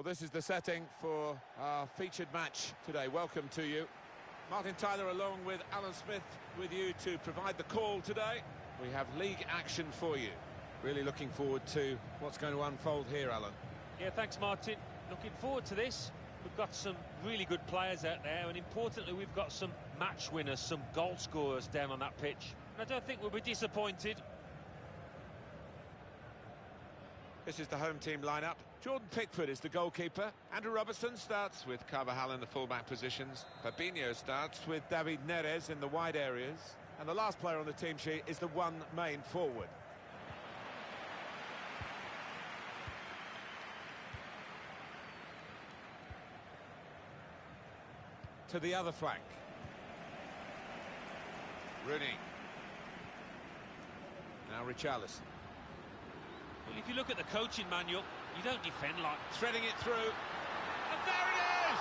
Well, this is the setting for our featured match today. Welcome to you. Martin Tyler along with Alan Smith with you to provide the call today. We have league action for you. Really looking forward to what's going to unfold here, Alan. Yeah, thanks, Martin. Looking forward to this. We've got some really good players out there, and importantly, we've got some match winners, some goal scorers down on that pitch. And I don't think we'll be disappointed. This is the home team lineup. Jordan Pickford is the goalkeeper. Andrew Robertson starts with Carvajal in the fullback positions. Fabinho starts with David Neres in the wide areas. And the last player on the team sheet is the one main forward. To the other flank. Rooney. Now Richarlison. Well, if you look at the coaching manual, you don't defend like... Threading it through. And there it is!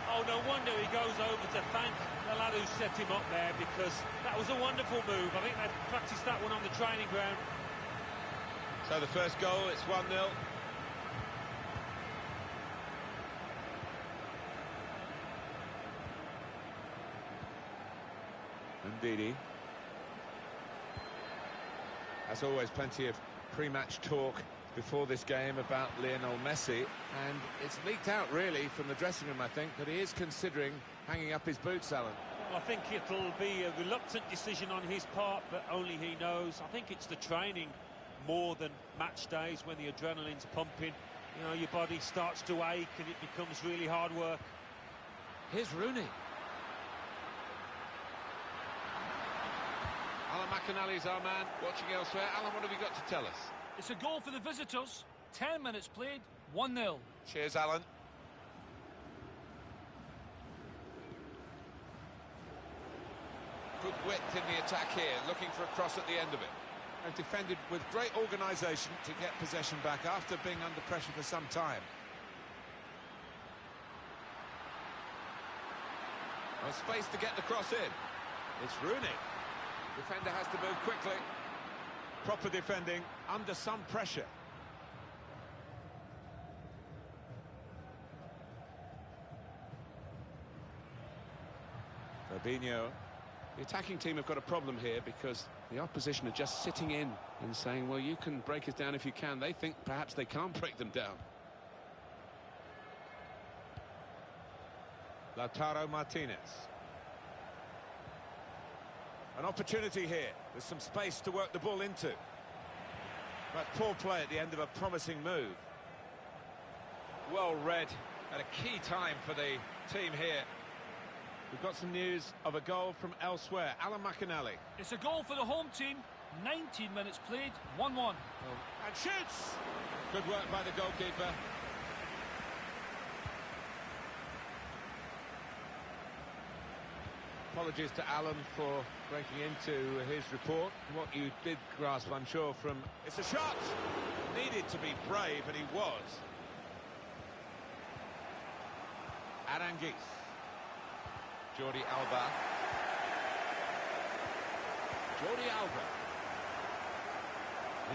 Oh, no wonder he goes over to thank the lad who set him up there, because that was a wonderful move. I think they've practiced that one on the training ground. So the first goal, it's 1-0. Ndidi. As always, plenty of pre-match talk before this game about Lionel Messi, and it's leaked out really from the dressing room, I think, that he is considering hanging up his boots, Alan. Well, I think it'll be a reluctant decision on his part, but only he knows. I think it's the training more than match days when the adrenaline's pumping. You know, your body starts to ache and it becomes really hard work. Here's Rooney. Alan McInally's our man, watching elsewhere. Alan, what have you got to tell us? It's a goal for the visitors. 10 minutes played, 1-0. Cheers, Alan. Good width in the attack here, looking for a cross at the end of it. They've defended with great organisation to get possession back after being under pressure for some time. Well, space to get the cross in. It's Rooney. Defender has to move quickly. Proper defending under some pressure. Fabinho. The attacking team have got a problem here because the opposition are just sitting in and saying, well, you can break us down if you can. They think perhaps they can't break them down. Lautaro Martinez. An opportunity here. There's some space to work the ball into. But poor play at the end of a promising move. Well read at a key time for the team here. We've got some news of a goal from elsewhere. Alan McInally. It's a goal for the home team. 19 minutes played, 1-1. And shoots! Good work by the goalkeeper. Apologies to Alan for breaking into his report. What you did grasp, I'm sure, from... It's a shot! Needed to be brave, and he was. Aranguiz. Jordi Alba. Jordi Alba.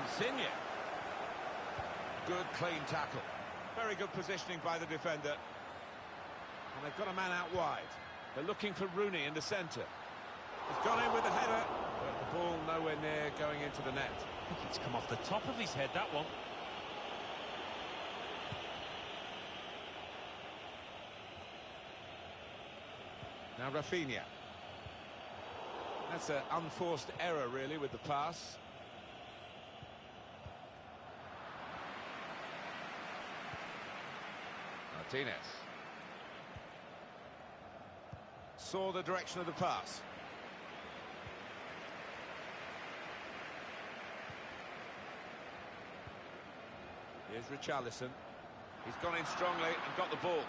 Insigne. Good, clean tackle. Very good positioning by the defender. And they've got a man out wide. They're looking for Rooney in the centre. He's gone in with the header, but the ball nowhere near going into the net. I think it's come off the top of his head, that one. Now Rafinha. That's an unforced error, really, with the pass. Martinez. Saw the direction of the pass. Here's Richarlison. He's gone in strongly and got the ball.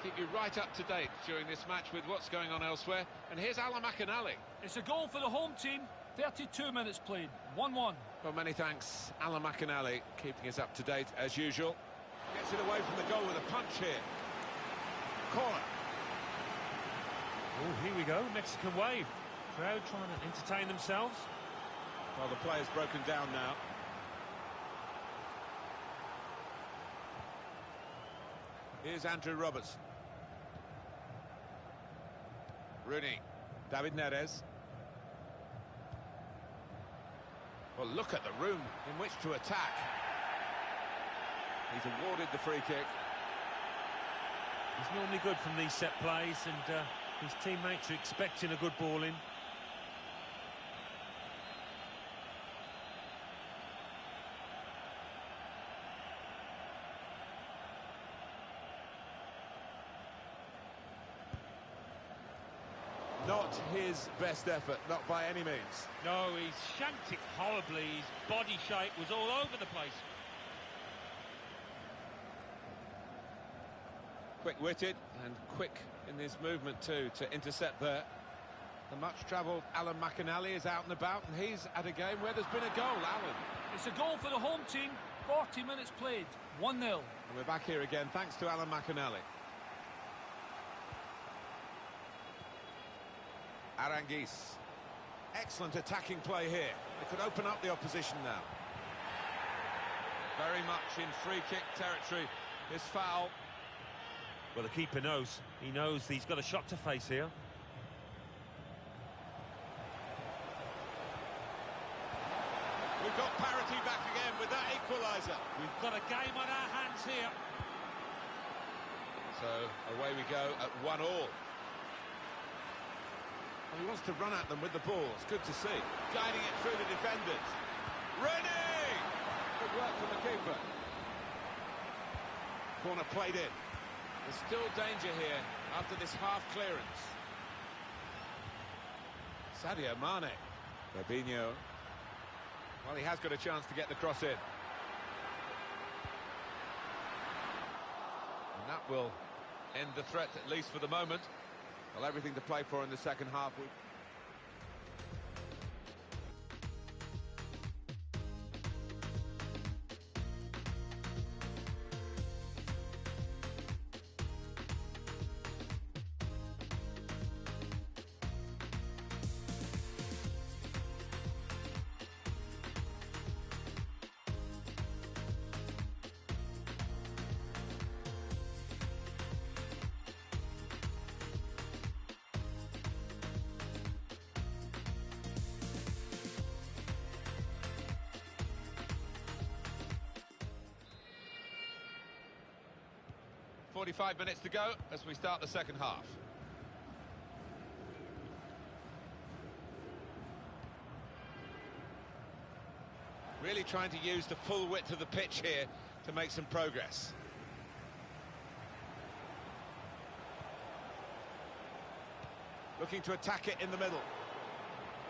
Keep you right up to date during this match with what's going on elsewhere. And here's Alan McInally. It's a goal for the home team. 32 minutes played, 1-1. Well, many thanks, Alan McInally, keeping us up to date as usual. Gets it away from the goal with a punch here. corner. Oh, here we go, Mexican wave. Crowd trying to entertain themselves. Well, the player's broken down now. Here's Andrew Robertson. Rooney. David Neres. Well, look at the room in which to attack. He's awarded the free kick. He's normally good from these set plays, and his teammates are expecting a good ball in. Not his best effort, not by any means. No, he's shanked it horribly. His body shape was all over the place. Quick-witted and quick in his movement too to intercept there. The much-travelled Alan McInally is out and about, and he's at a game where there's been a goal. Alan. It's a goal for the home team. 40 minutes played. 1-0. And we're back here again, thanks to Alan McInally. Aranguiz. Excellent attacking play here. They could open up the opposition now. Very much in free-kick territory, this foul. Well, the keeper knows. He knows he's got a shot to face here. We've got parity back again with that equaliser. We've got a game on our hands here. So, away we go at 1-1. Well, he wants to run at them with the ball. It's good to see. Guiding it through the defenders. Ready! Good work from the keeper. Corner played in. There's still danger here after this half clearance. Sadio Mane. Fabinho. Well, he has got a chance to get the cross in. And that will end the threat, at least for the moment. Well, everything to play for in the second half. 45 minutes to go as we start the second half. Really trying to use the full width of the pitch here to make some progress. Looking to attack it in the middle.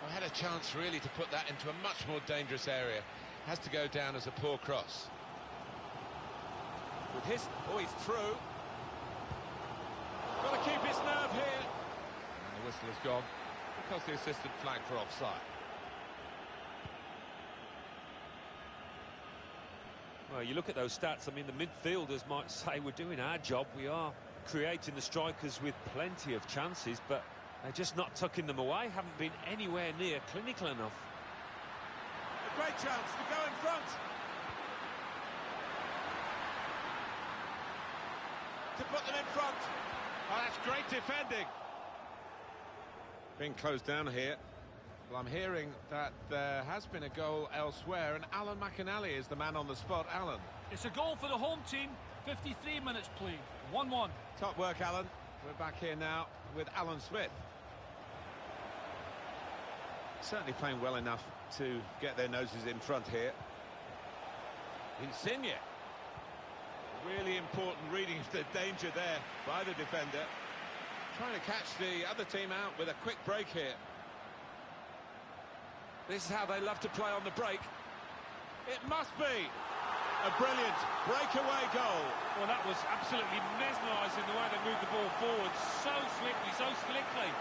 I had a chance really to put that into a much more dangerous area. Has to go down as a poor cross. With his... oh, he's through. Got to keep his nerve here. And the whistle has gone because the assistant flagged for offside. Well, you look at those stats, I mean, the midfielders might say we're doing our job. We are creating the strikers with plenty of chances, but they're just not tucking them away, haven't been anywhere near clinical enough. A great chance to go in front. To put them in front. Oh, that's great defending. Being closed down here. Well, I'm hearing that there has been a goal elsewhere, and Alan McInally is the man on the spot. Alan. It's a goal for the home team. 53 minutes played. 1-1. Top work, Alan. We're back here now with Alan Smith. Certainly playing well enough to get their noses in front here. Insigne. Really important reading of the danger there by the defender. Trying to catch the other team out with a quick break here. This is how they love to play on the break. It must be a brilliant breakaway goal. Well, that was absolutely mesmerising the way they moved the ball forward. So swiftly, so slickly.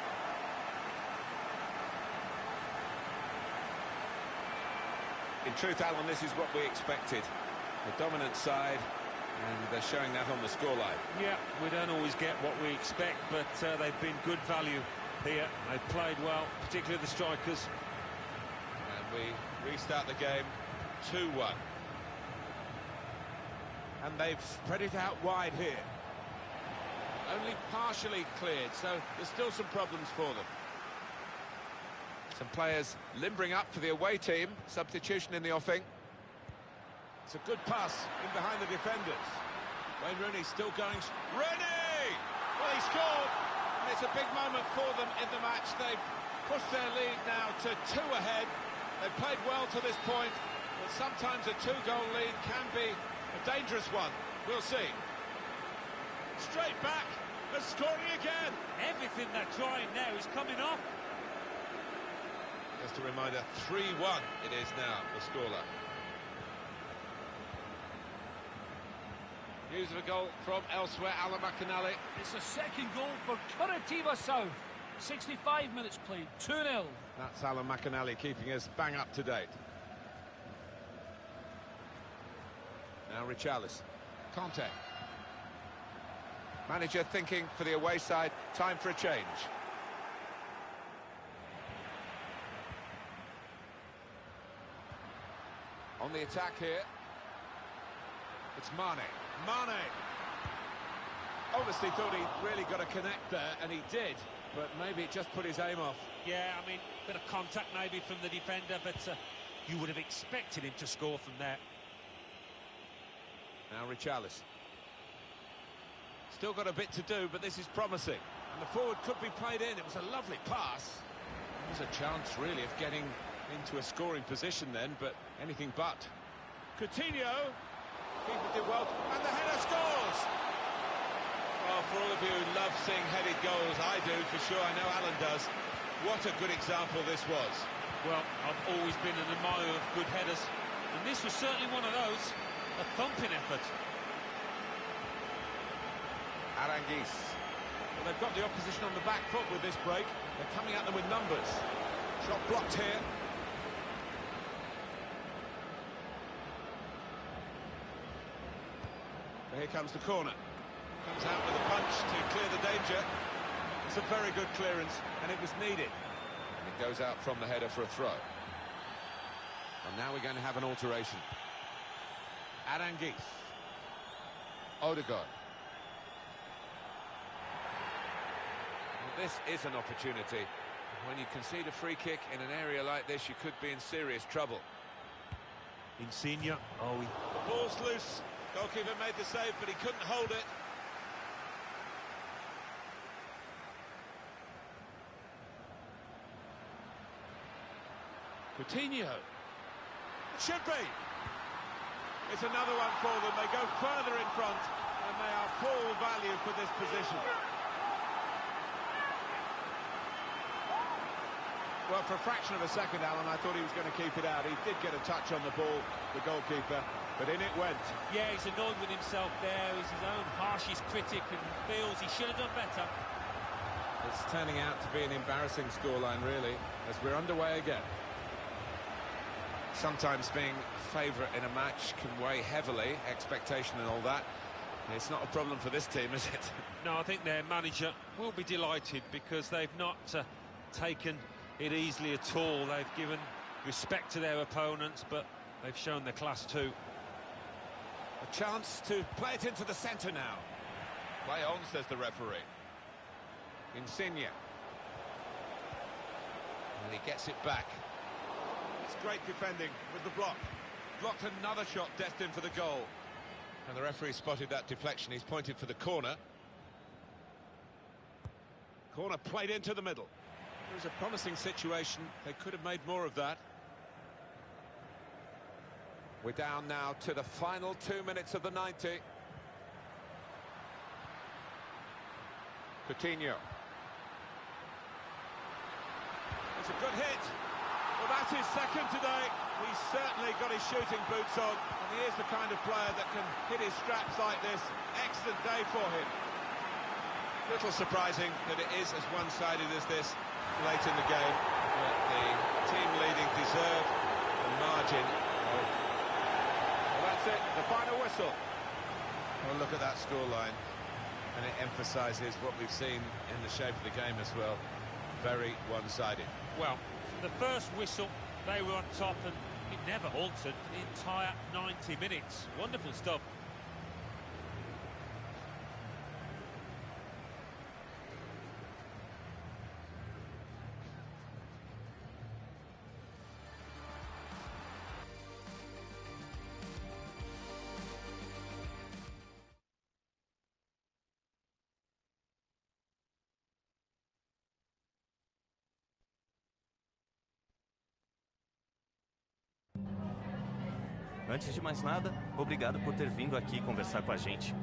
In truth, Alan, this is what we expected. The dominant side And they're showing that on the scoreline. Yeah, we don't always get what we expect, but they've been good value here. They've played well, particularly the strikers. And we restart the game 2-1. And they've spread it out wide here. Only partially cleared, so there's still some problems for them. Some players limbering up for the away team. Substitution in the offing. It's a good pass in behind the defenders. Wayne Rooney still going. Rooney! Well, he scored, and it's a big moment for them in the match. They've pushed their lead now to 2 ahead. They've played well to this point, but sometimes a 2-goal lead can be a dangerous one. We'll see. Straight back, they're scoring again. Everything they're trying now is coming off. Just a reminder, 3-1 it is now, the scoreline. News of a goal from elsewhere, Alan McAnally. It's a second goal for Curitiba South. 65 minutes played, 2-0. That's Alan McAnally keeping us bang up to date. Now Richarlison. Conte. Manager thinking for the away side, time for a change. On the attack here, it's Mane. Mane! Obviously thought he really got a connect there, and he did, but maybe it just put his aim off. Yeah, I mean, bit of contact maybe from the defender, but you would have expected him to score from there. Now Richarlison. Still got a bit to do, but this is promising. And the forward could be played in. It was a lovely pass. There's a chance, really, of getting into a scoring position then, but anything but. Coutinho. Keeper did well. And the header scores! Well, for all of you who love seeing headed goals, I do, for sure. I know Alan does. What a good example this was. Well, I've always been an admirer of good headers, and this was certainly one of those. A thumping effort. Aranguiz. Well, they've got the opposition on the back foot with this break. They're coming at them with numbers. Shot blocked here. Here comes the corner. Comes out with a punch to clear the danger. It's a very good clearance, and it was needed. It goes out from the header for a throw. And now we're going to have an alteration. Aranguiz. Odegaard. Well, this is an opportunity. When you concede a free kick in an area like this, you could be in serious trouble. Insigne. Oh, The ball's loose. Goalkeeper made the save, but he couldn't hold it. Coutinho. It should be. It's another one for them. They go further in front, and they are full value for this position. Well, for a fraction of a second, Alan, I thought he was going to keep it out. He did get a touch on the ball, the goalkeeper, but in it went. yeah, he's annoyed with himself there. He's his own harshest critic and feels he should have done better. It's turning out to be an embarrassing scoreline, really, as we're underway again. Sometimes being favourite in a match can weigh heavily, expectation and all that. It's not a problem for this team, is it? No, I think their manager will be delighted because they've not taken it easily at all. They've given respect to their opponents, but they've shown their class too. A chance to play it into the centre now. Play on, says the referee. Insigne. And he gets it back. It's great defending with the block. Blocked another shot destined for the goal. And the referee spotted that deflection. He's pointed for the corner. Corner played into the middle. It was a promising situation. They could have made more of that. We're down now to the final 2 minutes of the 90. Coutinho. It's a good hit. Well, that's his second today. He's certainly got his shooting boots on, and he is the kind of player that can hit his straps like this. Excellent day for him. Little surprising that it is as one-sided as this late in the game, but the team leading deserve the margin. Well, that's it, the final whistle. Well, look at that scoreline, and it emphasises what we've seen in the shape of the game as well. Very one-sided. Well, the first whistle, they were on top, and it never altered for the entire 90 minutes. Wonderful stuff. Antes de mais nada, obrigado por ter vindo aqui conversar com a gente.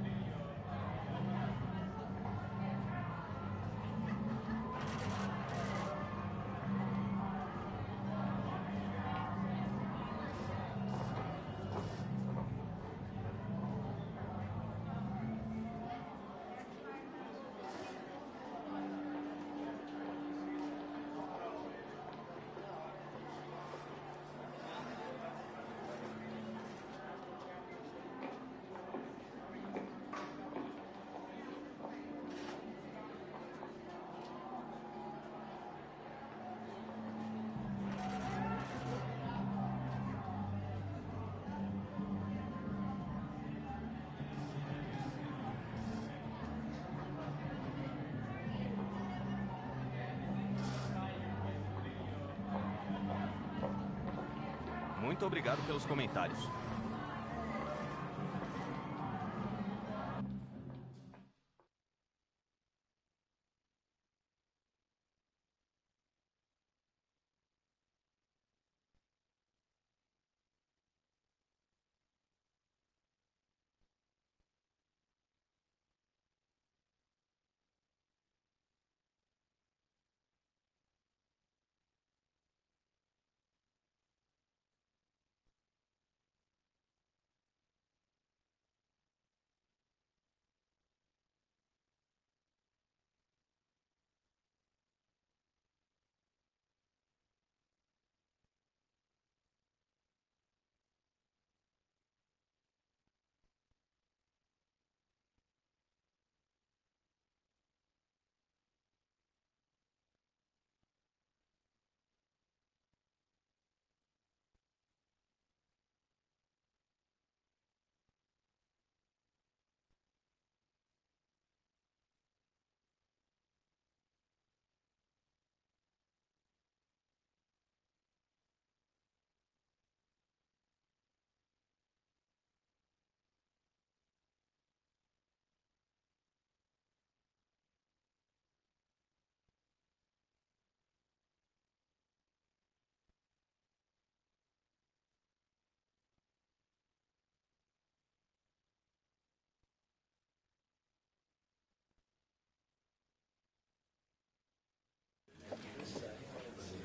Muito obrigado pelos comentários.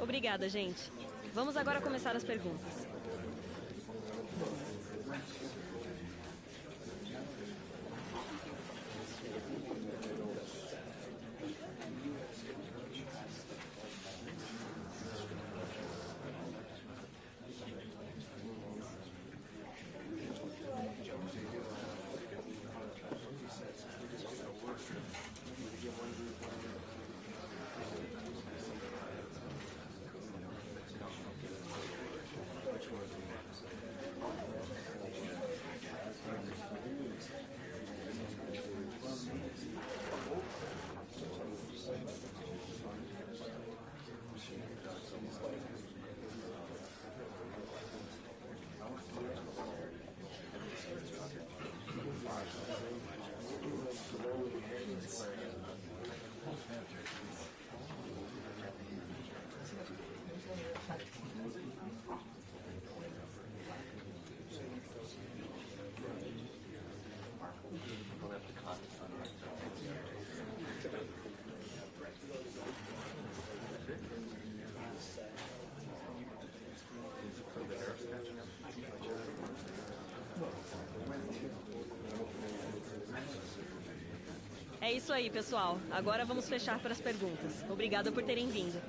Obrigada, gente. Vamos agora começar as perguntas. É isso aí, pessoal. Agora vamos fechar para as perguntas. Obrigada por terem vindo.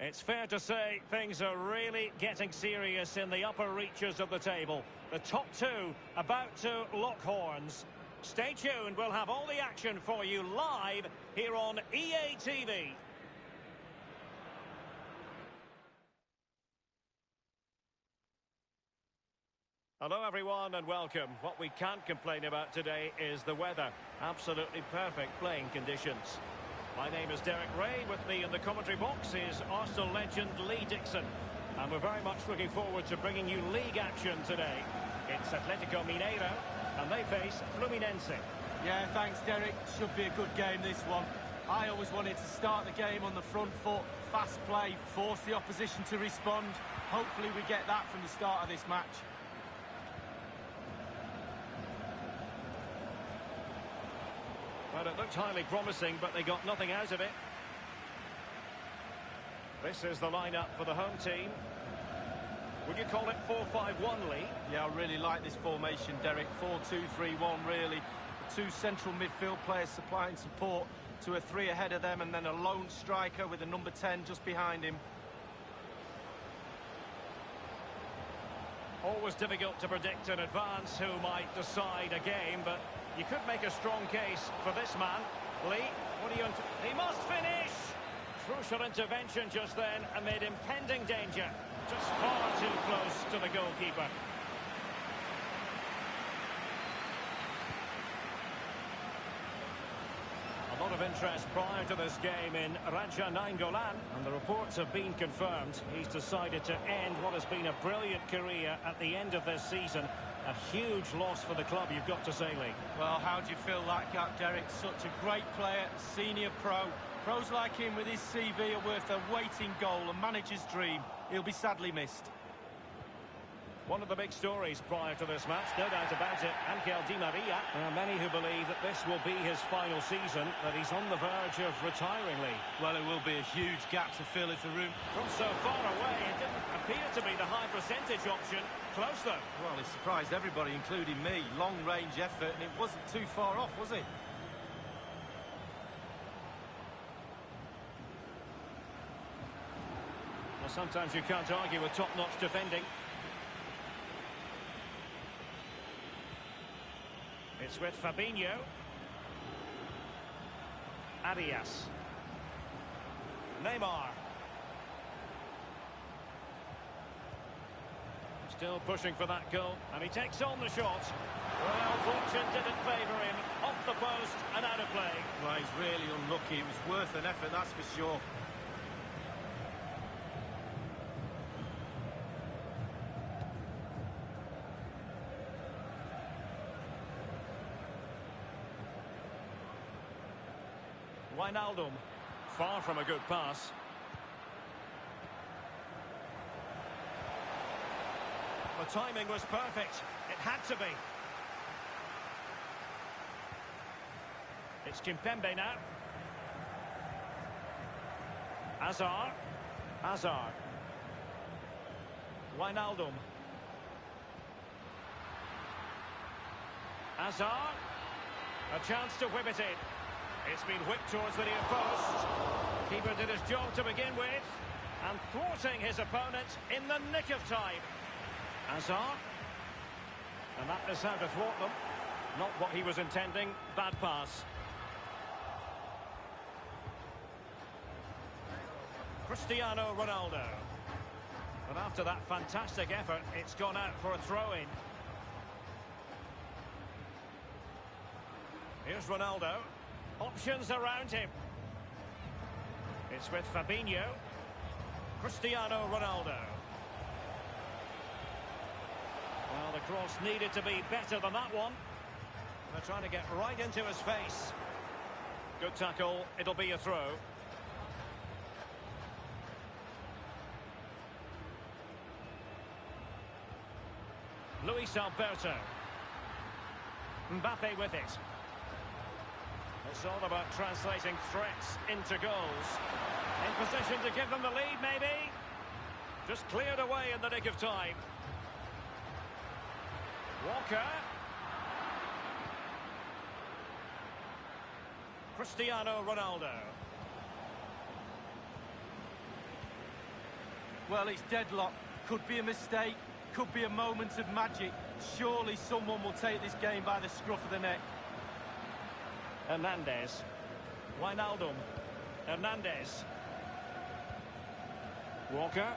It's fair to say things are really getting serious in the upper reaches of the table. The top two about to lock horns. Stay tuned, we'll have all the action for you live here on EA TV. Hello everyone and welcome. What we can't complain about today is the weather. Absolutely perfect playing conditions. My name is Derek Ray. With me in the commentary box is Arsenal legend Lee Dixon. And we're very much looking forward to bringing you league action today. It's Atletico Mineiro and they face Fluminense. Yeah, thanks Derek. Should be a good game this one. I always wanted to start the game on the front foot, fast play, force the opposition to respond. Hopefully we get that from the start of this match. Well, it looked highly promising, but they got nothing out of it. This is the lineup for the home team. Would you call it 4-5-1, Lee? Yeah, I really like this formation, Derek. 4-2-3-1, really. The two central midfield players supplying support to a three ahead of them, and then a lone striker with a number 10 just behind him. Always difficult to predict in advance who might decide a game, but you could make a strong case for this man. Lee, what do you... He must finish! Crucial intervention just then amid impending danger. Just far too close to the goalkeeper. A lot of interest prior to this game in Raja Nainggolan, and the reports have been confirmed. He's decided to end what has been a brilliant career at the end of this season. A huge loss for the club, you've got to say, Lee. Well, how do you feel that gap, Derek? Such a great player, senior pro. Pros like him with his CV are worth their weight in gold, a manager's dream. He'll be sadly missed. One of the big stories prior to this match, no doubt about it, Angel Di Maria. There are many who believe that this will be his final season, that he's on the verge of retiring, Lee. Well, it will be a huge gap to fill if the room... From so far away, it didn't appear to be the high percentage option. Close, though. Well, it surprised everybody, including me. Long-range effort, and it wasn't too far off, was it? Well, sometimes you can't argue with top-notch defending. It's with Fabinho. Arias. Neymar. Still pushing for that goal, and he takes on the shot. Well, fortune didn't favour him. Off the post and out of play. Well, he's really unlucky. It was worth an effort, that's for sure. Wijnaldum, far from a good pass. The timing was perfect. It had to be. It's Kimpembe now. Hazard. Hazard. Wijnaldum. Hazard. A chance to whip it in. It's been whipped towards the near post. Keeper did his job to begin with. And thwarting his opponent in the nick of time. Hazard. And that is how to thwart them. Not what he was intending. Bad pass. Cristiano Ronaldo. But after that fantastic effort, it's gone out for a throw-in. Here's Ronaldo. Options around him. It's with Fabinho. Cristiano Ronaldo. Well, the cross needed to be better than that one. They're trying to get right into his face. Good tackle. It'll be a throw. Luis Alberto. Mbappe with it. It's all about translating threats into goals. In position to give them the lead, maybe. Just cleared away in the nick of time. Walker. Cristiano Ronaldo. Well, it's deadlock. Could be a mistake, could be a moment of magic. Surely someone will take this game by the scruff of the neck. Hernandez. Wijnaldum. Hernandez. Walker.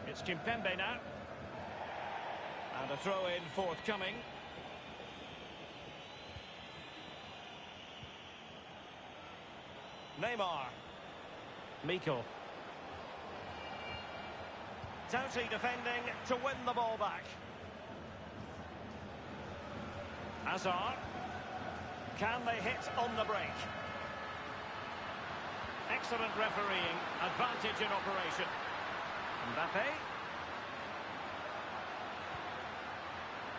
It's Kimpembe now. And a throw-in forthcoming. Neymar. Mikel. Doughty defending to win the ball back. Hazard. Can they hit on the break? Excellent refereeing. Advantage in operation. Mbappe.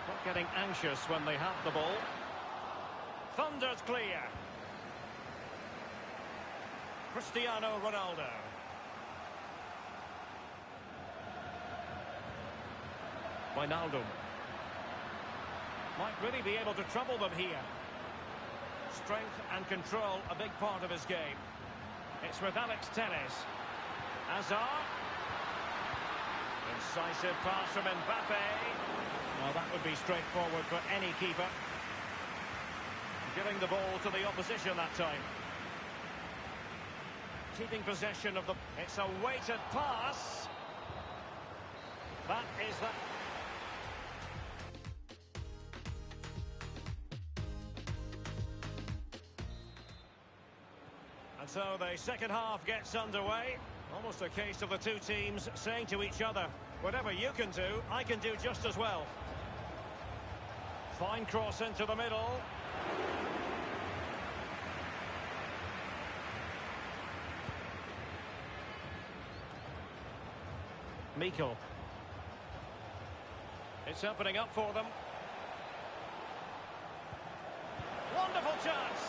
Not getting anxious when they have the ball. Thunders clear. Cristiano Ronaldo. Wijnaldum. Might really be able to trouble them here. Strength and control, a big part of his game. It's with Alex Telles. Hazard. Incisive pass from Mbappe. Well, that would be straightforward for any keeper. Giving the ball to the opposition that time. Keeping possession of the... It's a weighted pass. That is that... And so the second half gets underway. Almost a case of the two teams saying to each other, whatever you can do, I can do just as well. Fine cross into the middle. Mikel. It's opening up for them. Wonderful chance.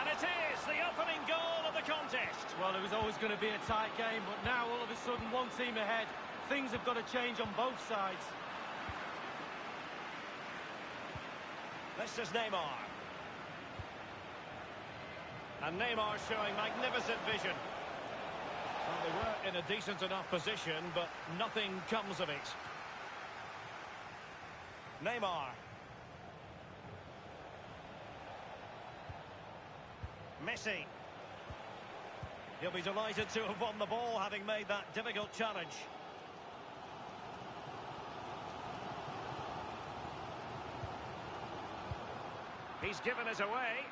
And it is the opening goal of the contest. Well, it was always going to be a tight game, but now all of a sudden one team ahead. Things have got to change on both sides. This is Neymar. And Neymar showing magnificent vision. Well, they were in a decent enough position, but nothing comes of it. Neymar. Messi. He'll be delighted to have won the ball, having made that difficult challenge. He's given us away.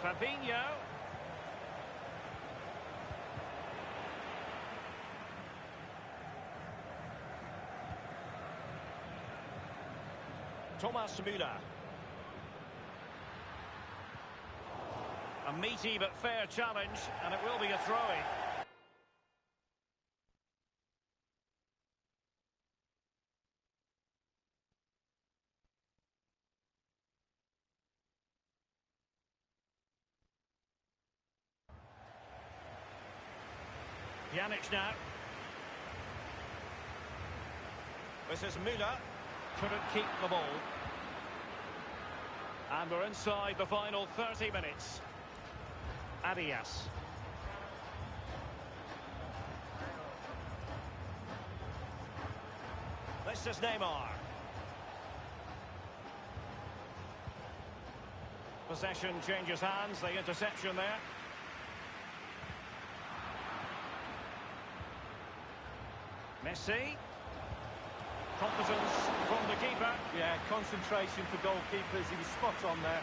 Fabinho. Thomas Müller. A meaty but fair challenge, and it will be a throw-in. Pjanic now. This is Müller. Couldn't keep the ball. And we're inside the final 30 minutes. Arias. This is Neymar. Possession changes hands, the interception there. Messi. Competence from the keeper. Yeah, concentration for goalkeepers. He was spot on there.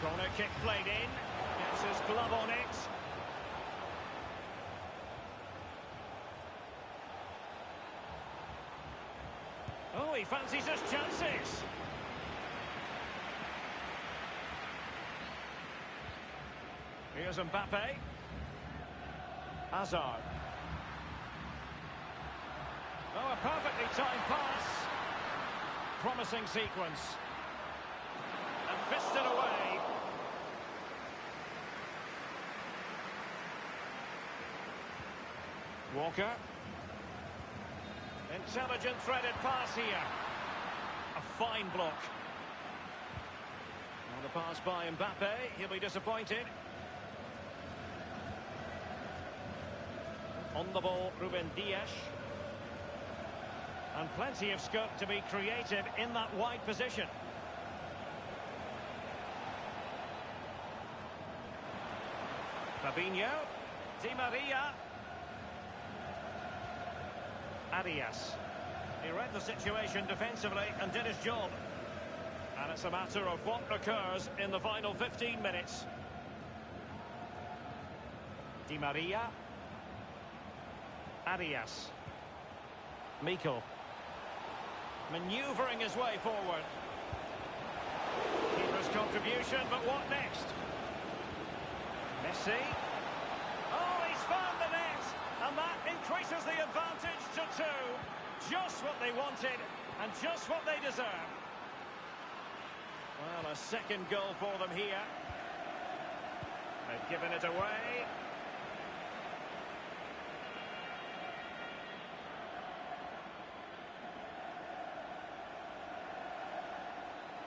Corner kick played in. Gets his glove on it. Oh, he fancies his chances. Here's Mbappe. Hazard. Oh, a perfectly timed pass. Promising sequence. And fisted away. Walker. Intelligent threaded pass here. fine block. Well, the pass by Mbappe, he'll be disappointed. On the ball, Ruben Dias. And plenty of scope to be creative in that wide position. Fabinho. Di Maria. Arias. He read the situation defensively and did his job. And it's a matter of what occurs in the final 15 minutes. Di Maria. Arias. Mikel. Manoeuvring his way forward. Keeper's contribution, but what next? Messi. Oh, he's found the net! And that increases the advantage to 2. Just what they wanted, and just what they deserve. Well, a second goal for them here. They've given it away.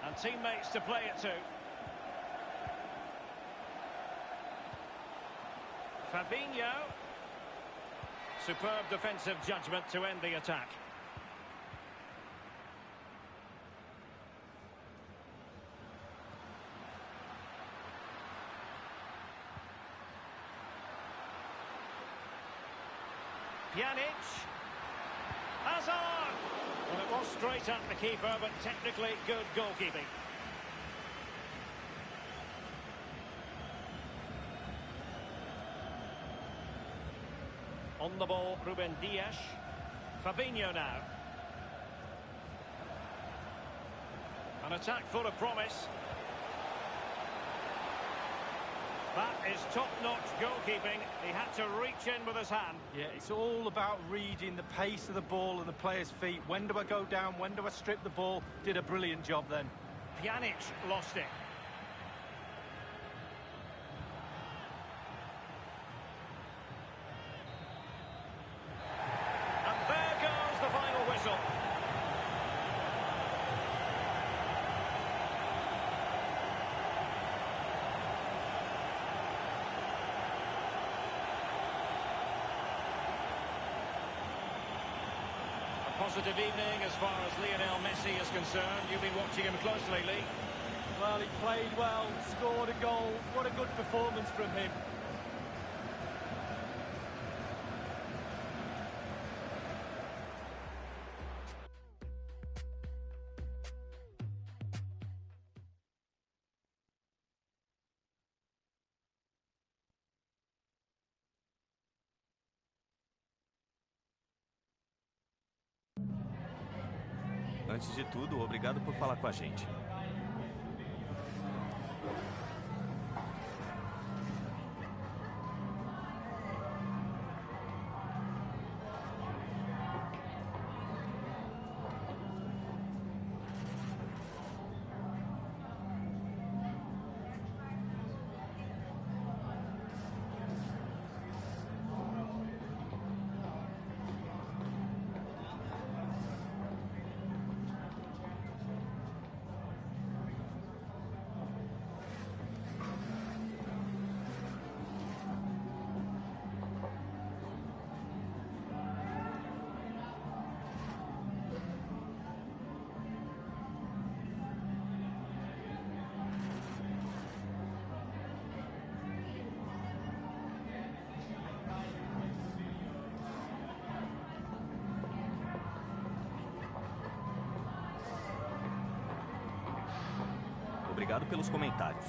And teammates to play it to. Fabinho. Superb defensive judgment to end the attack. Pjanic. Hazard! Well, it was straight at the keeper, but technically good goalkeeping. On the ball, Ruben Dias. Fabinho now. An attack full of promise. That is top-notch goalkeeping. He had to reach in with his hand. Yeah, it's all about reading the pace of the ball and the player's feet. When do I go down? When do I strip the ball? Did a brilliant job then. Pjanic lost it. And there goes the final whistle. Positive evening as far as Lionel Messi is concerned. You've been watching him closely, Lee. Well, he played well, scored a goal. What a good performance from him. Antes de tudo, obrigado por falar com a gente. Obrigado pelos comentários.